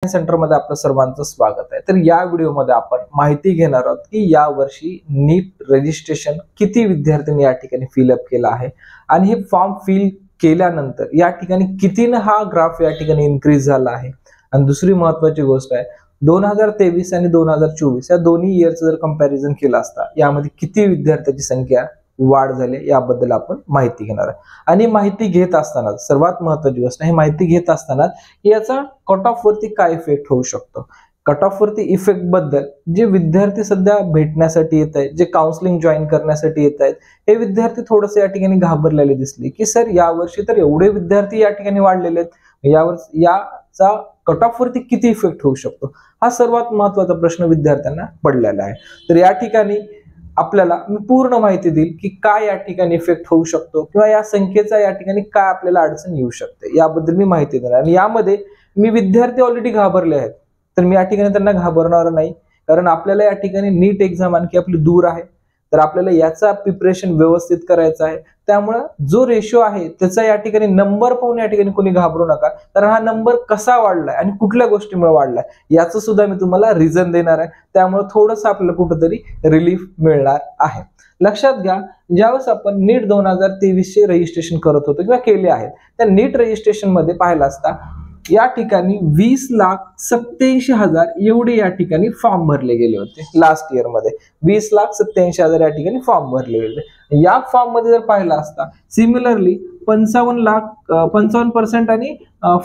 Centre मध्ये आपलं सर्वांचं स्वागत आहे। तर या व्हिडिओमध्ये आपण माहिती घेणार आहोत की या वर्षी नीट रजिस्ट्रेशन किती विद्यार्थ्यांनी या ठिकाणी फिलअप केला आहे आणि हे फॉर्म फिल केल्यानंतर या ठिकाणी कितीने हा ग्राफ या ठिकाणी इन्क्रीज झाला आहे। आणि दुसरी महत्त्वाची गोष्ट आहे 2023 आणि 2024 या दोन्ही इयरचं जर कंपॅरिझन केलं असता यामध्ये किती विद्यार्थ्यांची संख्या वाढ झाली याबद्दल आपण माहिती घेणार आहे। आणि माहिती घेत असताना सर्वात महत्त्वाची गोष्ट ही माहिती घेत असताना याचा कट ऑफ वरती काय इफेक्ट होऊ शकतो। कट ऑफ वरती इफेक्ट बद्दल जे विद्यार्थी सध्या भेटण्यासाठी येत आहेत, जे काउन्सिलिंग जॉईन करण्यासाठी येत आहेत, हे विद्यार्थी थोडेसे या ठिकाणी घाबरलेले दिसले की सर यावर्षी तर एवढे विद्यार्थी या ठिकाणी वाढलेले आहेत, याचा कट ऑफ वरती किती इफेक्ट होऊ शकतो, हा सर्वात महत्त्वाचा प्रश्न विद्यार्थ्यांना पडलेला आहे। तर या ठिकाणी आपल्याला मी पूर्ण माहिती देईल की काय या ठिकाणी इफेक्ट होऊ शकतो किंवा या संख्येचा या ठिकाणी काय आपल्याला अडचण येऊ शकते याबद्दल मी माहिती देणार। आणि यामध्ये मी विद्यार्थी ऑलरेडी घाबरले आहेत तर मी या ठिकाणी त्यांना घाबरणार नाही, कारण आपल्याला या ठिकाणी नीट एक्झाम आणखी आपली दूर आहे, तर आपल्याला याचा प्रिपरेशन व्यवस्थित करायचा आहे। त्यामुळे जो रेशो आहे त्याचा या ठिकाणी नंबर पाहून या ठिकाणी कोणी घाबरू नका, कारण हा नंबर कसा वाढलाय आणि कुठल्या गोष्टीमुळे वाढलाय याचं सुद्धा मी तुम्हाला रिझन देणार आहे। त्यामुळे थोडंसं आपल्याला कुठेतरी रिलीफ मिळणार आहे। लक्षात घ्या, ज्यावेळेस आपण नीट 2023 चे रजिस्ट्रेशन करत होतो किंवा केले आहेत, त्या नीट रजिस्ट्रेशन मध्ये पाहिलं असता या ठिकाणी 20,87,000 एवढे या ठिकाणी फॉर्म भरले गेले होते। लास्ट इयर मध्ये 20,87,000 या ठिकाणी फॉर्म भरले गेले। या फॉर्म मध्ये जर पाहिला असता सिमिलरली 55% आणि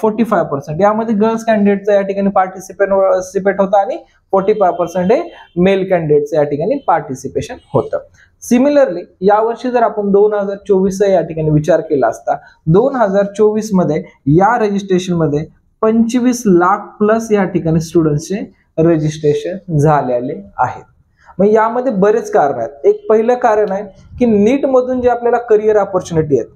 45% यामध्ये गर्ल्स कॅन्डिडेटचा या ठिकाणी पार्टिसिपेट होता आणि 45% हे मेल कॅन्डिडेटचं या ठिकाणी पार्टिसिपेशन होतं। सिमिलरली यावर्षी जर आपण 2024 या ठिकाणी विचार केला असता 2024 मध्ये या रजिस्ट्रेशन मध्ये 25 लाख प्लस या ठिकाणी स्टुडंट्सचे रजिस्ट्रेशन झालेले आहेत। मग यामध्ये बरेच कारण आहेत। एक पहिलं कारण आहे की नीट मधून जे आपल्याला करिअर ऑपॉर्च्युनिटी आहेत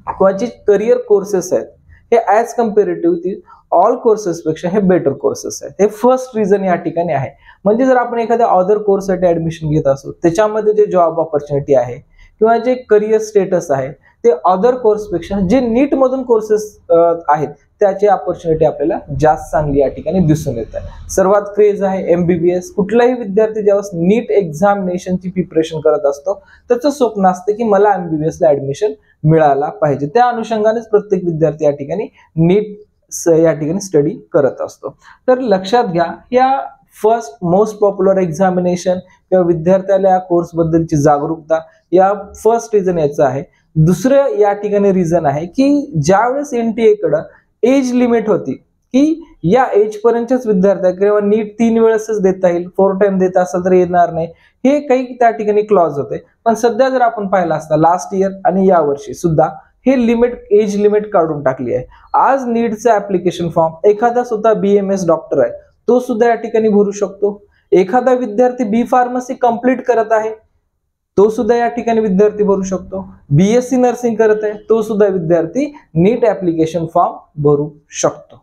किंवा जे करिअर कोर्सेस आहेत हे ॲज कम्पेरेटिव्ह ऑल कोर्सेस पेक्षा हे बेटर कोर्सेस आहेत। हे फर्स्ट रिझन या ठिकाणी आहे। म्हणजे जर आपण एखाद्या अदर कोर्ससाठी ऍडमिशन घेत असू त्याच्यामध्ये जे जॉब ऑपॉर्च्युनिटी आहे किंवा जे करिअर स्टेटस आहे ते अदर कोर्सपेक्षा जे नीट मधून कोर्सेस आहेत त्याची ऑपॉर्च्युनिटी आपल्याला जास्त चांगली या ठिकाणी दिसून येत आहे। सर्वात क्रेज आहे एमबीबीएस। कुठलाही विद्यार्थी जेव्हा नीट एक्झामिनेशनची प्रिपरेशन करत असतो त्याचं स्वप्न असतं की मला एमबीबीएस ला ऍडमिशन मिळाला पाहिजे। त्या अनुषंगानेच प्रत्येक विद्यार्थी या ठिकाणी नीट या ठिकाणी स्टडी करत असतो। तर लक्षात घ्या, या फर्स्ट मोस्ट पॉप्युलर एक्झामिनेशन किंवा विद्यार्थ्याला या कोर्स बद्दलची जागरूकता या फर्स्ट रिझन याचं आहे। दुसरं या ठिकाणी रिझन आहे की ज्यावेळेस एनटीए कडे एज लिमिट होती की या एज पर्यंतच विद्यार्थ्या किंवा नीट 3 वेळेसच देता येईल, 4 टाइम देत असेल तर येणार नाही, हे काही त्या ठिकाणी क्लॉज होते। पण सध्या जर आपण पाहिलं असता लास्ट इयर आणि या वर्षी सुद्धा हे लिमिट एज लिमिट काढून टाकली आहे। आज नीटचा ऍप्लिकेशन फॉर्म एखादा सुद्धा बीएमएस डॉक्टर आहे तो सुद्धा या ठिकाणी भरू शकतो। एखादा विद्यार्थी बी फार्मसी कंप्लीट करत आहे तो सुद्धा या ठिकाणी विद्यार्थी भरू शकतो। बीएससी नर्सिंग करत आहे तो सुद्धा विद्यार्थी नीट ऍप्लिकेशन फॉर्म भरू शकतो।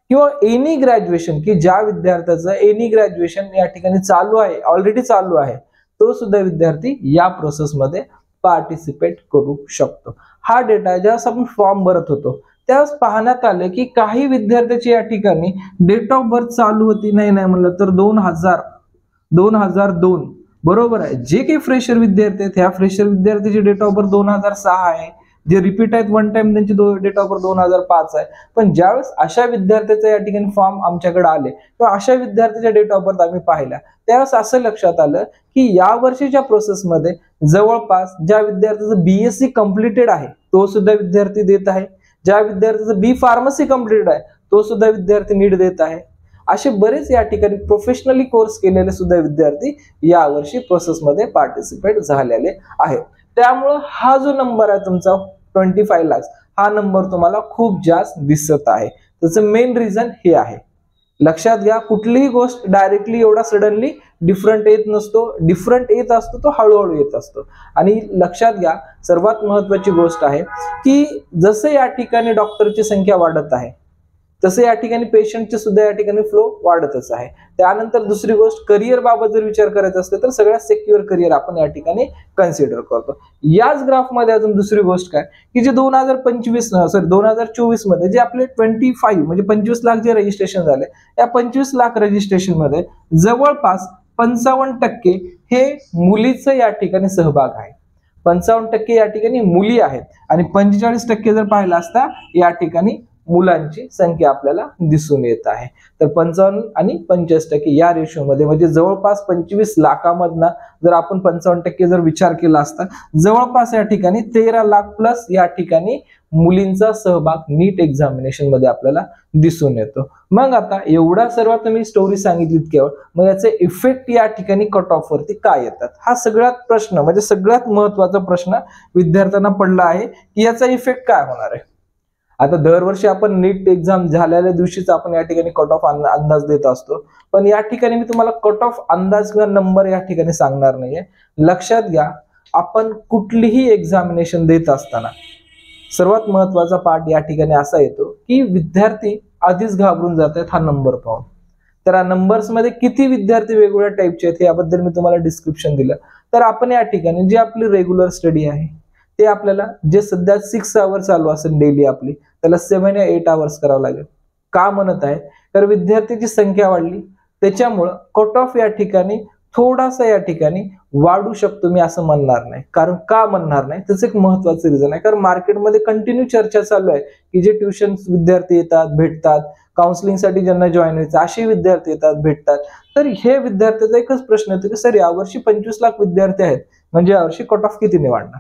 किंवा एनी ग्रॅज्युएशन की ज्या विद्यार्थ्याचं एनी ग्रॅज्युएशन या ठिकाणी चालू आहे, ऑलरेडी चालू आहे, तो सुद्धा विद्यार्थी या प्रोसेसमध्ये पार्टिसिपेट करू शकतो। हा डेटा ज्यावेळेस आपण फॉर्म भरत होतो त्यावेळेस पाहण्यात आलं की काही विद्यार्थ्याची या ठिकाणी डेट ऑफ बर्थ चालू होती, नाही म्हणलं तर 2002 बरोबर आहे। जे काही फ्रेशर विद्यार्थी आहेत ह्या फ्रेशर विद्यार्थ्याची डेट ऑफ बर्थ 2006 आहे, जे रिपीट आहेत वन टाइम त्यांची डेट ऑफ बर्थ 2005 आहे। पण ज्यावेळेस अशा विद्यार्थ्याचा या ठिकाणी फॉर्म आमच्याकडे आले किंवा अशा विद्यार्थ्याच्या डेट ऑफ बर्थ आम्ही पाहिल्या त्यावेळेस असं लक्षात आलं की या वर्षीच्या प्रोसेसमध्ये जवळपास ज्या विद्यार्थ्याचं बीएससी कम्प्लिटेड आहे तो सुद्धा विद्यार्थी देत आहे, ज्या विद्यार्थ्याचं बी फार्मसी कम्प्लिटेड आहे तो सुद्धा विद्यार्थी नीट देत आहे। असे बरेच या ठिकाणी प्रोफेशनली कोर्स केलेले सुद्धा विद्यार्थी यावर्षी प्रोसेसमध्ये पार्टिसिपेट झालेले आहेत। त्यामुळे हा जो नंबर आहे तुमचा 25 लाख हा नंबर तुम्हाला खूप जास्त दिसत आहे। त्याचं मेन रिझन हे आहे। लक्षात घ्या, कुठलीही गोष्ट डायरेक्टली एवढा सडनली डिफरंट येत नसतो, डिफरंट येत असतो तो हळूहळू येत असतो। आणि लक्षात घ्या, सर्वात महत्त्वाची गोष्ट आहे की जसं या ठिकाणी डॉक्टरची संख्या वाढत आहे तसं या ठिकाणी पेशंटचे सुद्धा या ठिकाणी फ्लो वाढतच आहे. त्यानंतर दुसरी गोष्ट, करिअर बाबत जर विचार करायचा असेल तर सगळ्यात सिक्युअर करिअर आपण या ठिकाणी कन्सिडर करतो. याच ग्राफमध्ये अजून दुसरी गोष्ट काय की जे 2024 मध्ये जे आपले 25 म्हणजे 25 लाख जे रजिस्ट्रेशन झाले, या 25 लाख रजिस्ट्रेशन मध्ये जवळपास 55% हे मुलीचं या ठिकाणी सहभाग आहे. 55% या ठिकाणी मुली आहेत आणि 45% जर पाहिलं असता या ठिकाणी मुलांची संख्या आपल्याला दिसून येत आहे. तर 55 आणि 45% या रेशोमध्ये म्हणजे जवळपास 25 लाखामधनं जर आपण 55% जर विचार केला असता, जवळपास या ठिकाणी 13 लाख प्लस या ठिकाणी मुलींचा सहभाग नीट एक्झामिनेशन मध्ये आपल्याला दिसून येतो. मग आता एवढा सर्वात मी स्टोरी सांगितलीत केवळ, मग याचे इफेक्ट या ठिकाणी कट ऑफ वरती काय येतात, हा सगळ्यात प्रश्न म्हणजे सगळ्यात महत्वाचा प्रश्न विद्यार्थ्यांना पडला आहे की याचा इफेक्ट काय होणार आहे. आता दरवर्षी आपण नीट एक्झाम झालेल्या दिवशीच आपण या ठिकाणी कट ऑफ अंदाज देत असतो, पण या ठिकाणी मी तुम्हाला कट ऑफ अंदाज किंवा नंबर या ठिकाणी सांगणार नाहीये. लक्षात घ्या, आपण कुठलीही एक्झामिनेशन देत असताना सर्वात महत्वाचा पार्ट या ठिकाणी असा येतो की विद्यार्थी आधीच घाबरून जात आहेत हा नंबर पाहून. तर या नंबर्स मध्ये किती विद्यार्थी वेगवेगळ्या टाईपचे आहेत याबद्दल मी तुम्हाला डिस्क्रिप्शन दिलं. तर आपण या ठिकाणी जी आपली रेग्युलर स्टडी आहे ते आपल्याला जे सध्या 6 आवर्स चालू असेल डेली आपली, त्याला 7 या 8 आवर्स करावं लागेल. का म्हणत आहे, तर विद्यार्थ्यांची संख्या वाढली त्याच्यामुळं कट ऑफ या ठिकाणी थोडासा या ठिकाणी वाढू शकतो, मी असं म्हणणार नाही. कारण का म्हणणार नाही, त्याचं एक महत्वाचं रिझन आहे. कारण मार्केटमध्ये कंटिन्यू चर्चा चालू आहे की जे ट्युशन विद्यार्थी येतात भेटतात, काउन्सिलिंगसाठी ज्यांना जॉईन व्हायचं असे विद्यार्थी येतात भेटतात. तर हे विद्यार्थ्याचा एकच प्रश्न येतो की सर यावर्षी 25 लाख विद्यार्थी आहेत, म्हणजे यावर्षी कट ऑफ कितीने वाढणार.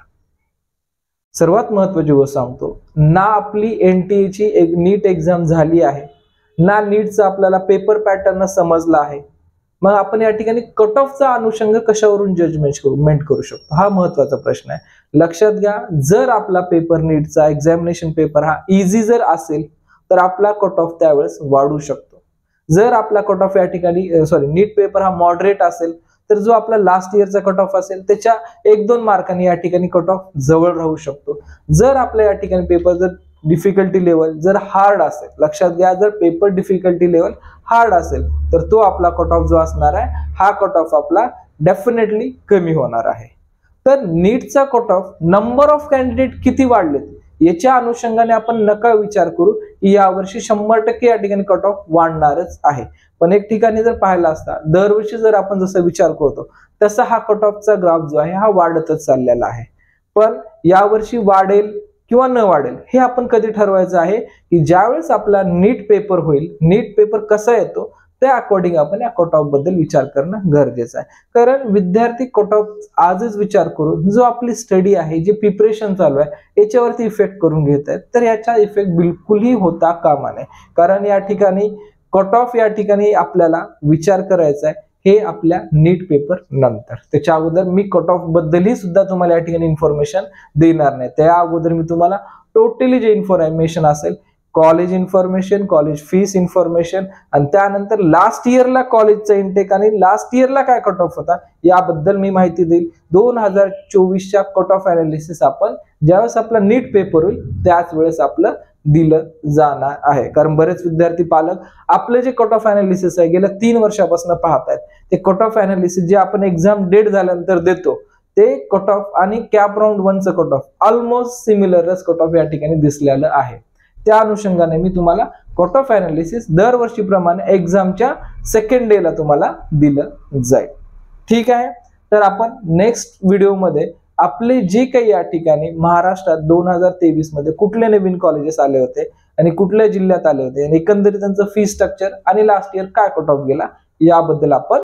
सर्वात महत्वाची गोष्ट सांगतो, ना आपली NTA ची नीट एक्झाम झाली आहे, ना नीटचा आपल्याला पेपर पॅटर्न समजला आहे. मग आपण या ठिकाणी कट ऑफचा अनुषंग कशावरून जजमेंट करू शकतो, हा महत्वाचा प्रश्न आहे. लक्षात घ्या, जर आपला पेपर नीटचा एक्झामिनेशन पेपर हा इझी जर असेल तर आपला कट ऑफ त्यावेळेस वाढू शकतो. जर आपला कट ऑफ या ठिकाणी नीट पेपर हा मॉडरेट असेल तर जो आपला लास्ट इयरचा कट ऑफ असेल त्याच्या 1-2 मार्कांनी या ठिकाणी कट ऑफ जवळ राहू शकतो. जर आपल्या या ठिकाणी पेपर जर डिफिकल्टी लेवल जर हार्ड असेल, लक्षात घ्या, जर पेपर डिफिकल्टी लेवल हार्ड असेल तर तो आपला कट ऑफ जो असणार आहे हा कट ऑफ आपला डेफिनेटली कमी होणार आहे. तर नीटचा cut off number of candidate किती वाढलेत याच्या अनुषंगाने आपण नका विचार करू की यावर्षी 100% या ठिकाणी कट ऑफ वाढणारच आहे. पण एक ठिकाणी जर पाहिला असता, दरवर्षी जर आपण जसा विचार करतो तसा हा कट ऑफचा ग्राफ जो आहे हा वाढतच चाललेला आहे. पण यावर्षी वाढेल किंवा न वाढेल हे आपण कधी ठरवायचं आहे की ज्यावेळेस आपला नीट पेपर होईल, नीट पेपर कसा येतो त्या अकॉर्डिंग आपण या कट ऑफ बद्दल विचार करणं गरजेचं आहे. कारण विद्यार्थी कट ऑफ आजच विचार करून जो आपली स्टडी आहे, जे प्रिपरेशन चालू आहे याच्यावरती इफेक्ट करून घेत आहेत, तर याचा इफेक्ट बिलकुलही होता कामा नये. कारण या ठिकाणी कट ऑफ या ठिकाणी आपल्याला विचार करायचा आहे हे आपल्या नीट पेपर नंतर. त्याच्या अगोदर मी कट ऑफ बद्दलही सुद्धा तुम्हाला या ठिकाणी इन्फॉर्मेशन देणार नाही. त्या अगोदर मी तुम्हाला टोटली जे इन्फॉर्मेशन असेल, college information, college fees information आणि त्यानंतर लास्ट इयरला कॉलेजचा इंटेक आणि लास्ट इयरला काय कट ऑफ होता याबद्दल मी माहिती देईल. 2024च्या कट ऑफ अनालिसिस आपण ज्यावेळेस आपला नीट पेपर होईल त्याच वेळेस आपलं दिलं जाणार आहे. कारण बरेच विद्यार्थी पालक आपले जे कट ऑफ अनालिसिस आहे गेल्या 3 वर्षापासून पाहतायत, ते कट ऑफ अनालिसिस जे आपण एक्झाम डेट झाल्यानंतर देतो ते कट ऑफ आणि कॅप राऊंड 1चं कट ऑफ ऑलमोस्ट सिमिलरच कट ऑफ या ठिकाणी दिसलेलं आहे. त्या अनुषंगाने मी तुम्हाला कट ऑफ अनालिसिस दरवर्षीप्रमाणे एक्झामच्या सेकंड डेला तुम्हाला दिलं जाईल. ठीक आहे, तर आपण नेक्स्ट व्हिडिओमध्ये आपले जे काही या ठिकाणी महाराष्ट्रात 2023 मध्ये कुठले नवीन कॉलेजेस आले होते आणि कुठल्या जिल्ह्यात आले होते आणि एकंदरीत त्यांचं फी स्ट्रक्चर आणि लास्ट इयर काय कट ऑफ गेला याबद्दल आपण